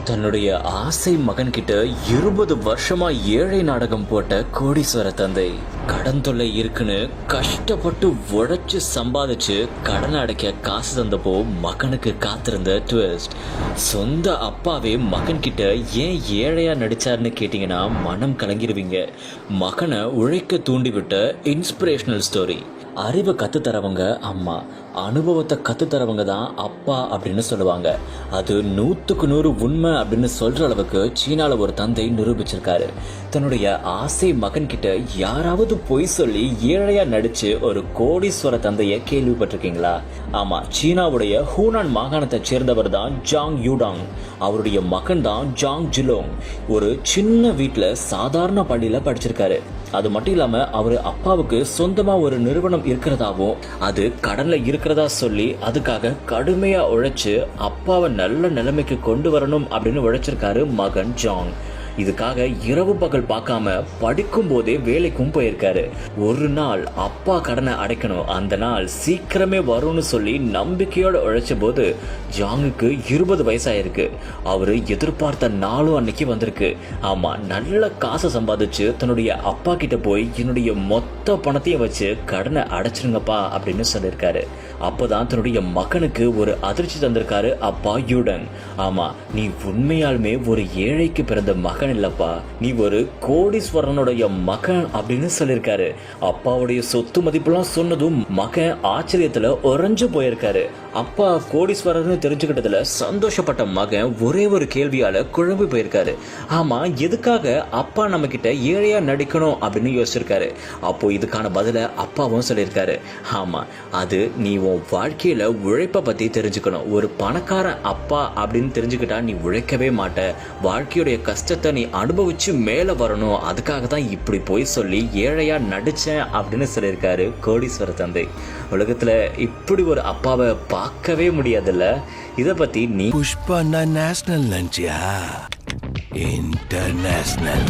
தன்னுடைய ஆசை மகன்கிட்ட 20 வருஷமா ஏழை நாடகம் போட்ட கோடீஸ்வர தந்தை கடன் தொல்லை இருக்குன்னு கஷ்டப்பட்டு உழைச்சு சம்பாதிச்சு கடன் அடைக்க காசு தந்தப்போ மகனுக்கு காத்திருந்த ட்விஸ்ட். சொந்த அப்பாவே மகன்கிட்ட ஏன் ஏழையா நடிச்சாருன்னு கேட்டீங்கன்னா மனம் கலங்கிடுவீங்க. மகனை உழைக்க தூண்டிவிட்ட இன்ஸ்பிரேஷனல் ஸ்டோரி. அறிவை கற்றுத்தரவங்க அம்மா, அனுபவத்தை கற்றுத்தரவங்க தான் அப்பா அப்படின்னு சொல்லுவாங்க. அது 100% உண்மை அப்படின்னு சொல்கிற அளவுக்கு சீனாவில் ஒரு தந்தை நிரூபிச்சிருக்காரு. தன்னுடைய ஆசை மகன்கிட்ட யாராவது பொய் சொல்லி ஏழையாக நடித்து ஒரு கோடீஸ்வர தந்தையை கேள்விப்பட்டிருக்கீங்களா? ஆமாம், சீனாவுடைய ஹூனான் மாகாணத்தை சேர்ந்தவர் தான் ஜாங் யூடாங். அவருடைய மகன் தான் ஜாங் ஜிலோங். ஒரு சின்ன வீட்டில் சாதாரண பள்ளியில் படிச்சிருக்காரு. அது மட்டும் இல்லாம அவரு அப்பாவுக்கு சொந்தமா ஒரு நிறுவனம் இருக்கிறதாவும் அது கடன்ல இருக்கிறதா சொல்லி அதுக்காக கடுமையா உழைச்சு அப்பாவை நல்ல நிலைமைக்கு கொண்டு வரணும் அப்படின்னு உழைச்சிருக்காரு மகன் ஜாங். இதுக்காக இரவு பகல் பார்க்காம படிக்கும் போதே வேலைக்கும் போயிருக்காரு. ஒரு நாள் அப்பா கடனை அடைக்கணும், அந்த நாள் சீக்கிரமே வரும்னு சொல்லி நம்பிக்கையோட உழைச்ச போது ஜாங்குக்கு 20 வயசாயிருக்கு. அவரு எதிர்பார்த்த நாளும் அன்னைக்கு வந்திருக்கு. ஆமா, நல்ல காசை சம்பாதிச்சு தன்னுடைய அப்பா கிட்ட போய் என்னுடைய மொத்த பணத்தையும் வச்சு கடனை அடைச்சிருங்கப்பா அப்படின்னு சொல்லியிருக்காரு. அப்பதான் தன்னுடைய மகனுக்கு ஒரு அதிர்ச்சி தந்திருக்காரு அப்பா யூடன். ஆமா, நீ உண்மையாலுமே ஒரு ஏழைக்கு பிறந்த மகன் இல்லப்பா, நீ ஒரு கோடீஸ்வரனுடைய மகன் அப்படின்னு சொல்லியிருக்காரு. அப்பாவுடைய சொத்து மதிப்புலாம் சொன்னதும் மகன் ஆச்சரியத்துல உறைஞ்சு போயிருக்காரு. அப்பா கோடீஸ்வரர்னு தெரிஞ்சுக்கிட்டதுல சந்தோஷப்பட்ட மகன் ஒரே ஒரு கேள்வியால குழம்பு போயிருக்காரு. ஆமா, எதுக்காக அப்பா நம்ம கிட்ட ஏழையா நடிக்கணும் அப்படின்னு யோசிச்சிருக்காரு. அப்போ இதுக்கான பதில அப்பாவும் சொல்லியிருக்காரு. ஆமா, அது நீ உன் வாழ்க்கையில உழைப்ப பத்தி தெரிஞ்சுக்கணும். ஒரு பணக்காரன் அப்பா அப்படின்னு தெரிஞ்சுக்கிட்டா நீ உழைக்கவே மாட்ட. வாழ்க்கையுடைய கஷ்டத்தை நீ அனுபவிச்சு மேல வரணும். அதுக்காக தான் இப்படி போய் சொல்லி ஏழையா நடிச்சேன் அப்படின்னு சொல்லியிருக்காரு கோடீஸ்வர தந்தை. உலகத்துல இப்படி ஒரு அப்பாவை பார்க்கவே முடியாதுல்ல. இத பத்தி நீ புஷ்பா நேஷனல் நினைச்சியா? இன்டர்நேஷனல்.